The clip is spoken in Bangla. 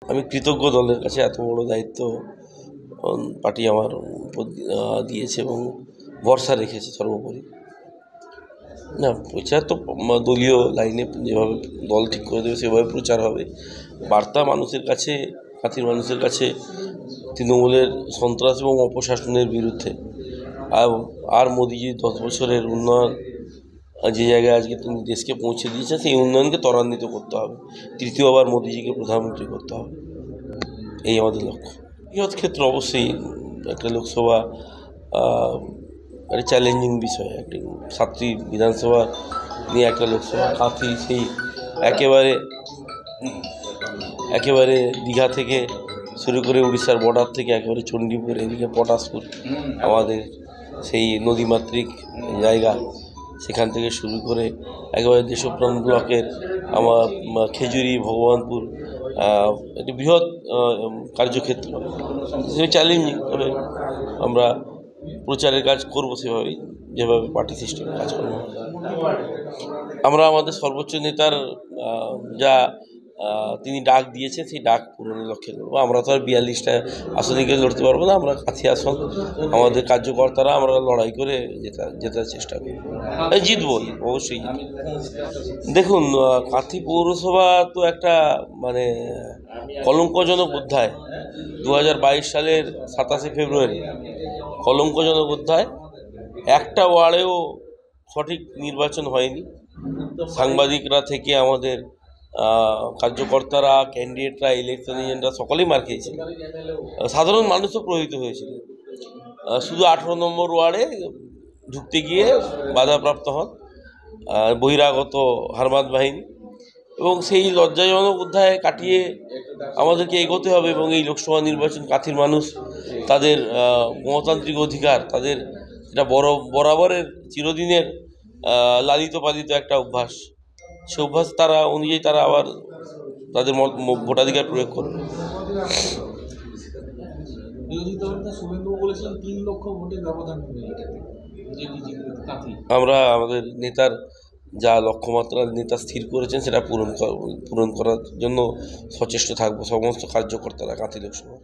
আমি কৃতজ্ঞ দলের কাছে, এত বড় দায়িত্ব পার্টি আমার দিয়েছে এবং ভরসা রেখেছে সর্বোপরি। না, প্রচার তো দলীয় লাইনে যেভাবে দল ঠিক করে দেবে সেভাবে প্রচার হবে। বার্তা মানুষের কাছে, কাঁথির মানুষের কাছে তৃণমূলের সন্ত্রাস এবং অপশাসনের বিরুদ্ধে। আর মোদিজি 10 বছরের উন্নয়ন যে জায়গায় আজকে তিনি দেশকে পৌঁছে দিয়েছেন, সেই উন্নয়নকে ত্বরান্বিত করতে হবে। তৃতীয়বার মোদিজিকে প্রধানমন্ত্রী করতে হবে, এই আমাদের লক্ষ্য। বৃহৎ ক্ষেত্র অবশ্যই একটা লোকসভা একটা চ্যালেঞ্জিং বিষয়। একটি 7টি বিধানসভা নিয়ে একটা লোকসভা, কাঁথি সেই একেবারে দীঘা থেকে শুরু করে উড়িষ্যার বর্ডার থেকে একেবারে চণ্ডীপুর, এদিকে পটাশপুর, আমাদের সেই নদীমাতৃক জায়গা, সেখান থেকে শুরু করে একেবারে দেশপ্রাণ ব্লকের আমার খেজুরি, ভগবানপুর, একটি বৃহৎ কার্যক্ষেত্র, চ্যালেঞ্জিং। তবে আমরা প্রচারের কাজ করব সেভাবেই, যেভাবে পার্টি সিস্টেমে কাজ করব। আমরা আমাদের সর্বোচ্চ নেতার যা তিনি ডাক দিয়েছেন, সেই ডাক পূরণের লক্ষ্যে করবো। আমরা তো আর 42টা আসনে গিয়ে লড়তে পারবো না। আমরা কাঁথি আসন, আমাদের কার্যকর্তারা আমরা লড়াই করে জেতার চেষ্টা করি, জিতবই, অবশ্যই জিতব। দেখুন, কাঁথি পৌরসভা তো একটা মানে কলঙ্কজনক অধ্যায়। 2022 সালের 27শে ফেব্রুয়ারি কলঙ্কজনক অধ্যায়। একটা ওয়ার্ডেও সঠিক নির্বাচন হয়নি। সাংবাদিকরা থেকে আমাদের কার্যকর্তারা, ক্যান্ডিডেটরা, ইলেকশন এজেন্টরা সকলেই মার খেয়েছিল। সাধারণ মানুষও প্রভাবিত হয়েছিল। শুধু 18 নম্বর ওয়ার্ডে ঢুকতে গিয়ে বাধাপ্রাপ্ত হন বহিরাগত হারমাদ বাহিনী, এবং সেই লজ্জাজনক অধ্যায় কাটিয়ে আমাদেরকে এগোতে হবে। এবং এই লোকসভা নির্বাচন কাঁথির মানুষ তাদের গণতান্ত্রিক অধিকার, তাদের এটা বরাবরের চিরদিনের লালিত পালিত একটা অভ্যাস, সে অভ্যাস তারা অনুযায়ী তারা আবার তাদের ভোটাধিকার প্রয়োগ করবে। আমরা আমাদের নেতার যা লক্ষ্যমাত্রা নেতা স্থির করেছেন সেটা পূরণ করার জন্য সচেষ্ট থাকবো সমস্ত কার্যকর্তারা কাঁথি লোকসভা।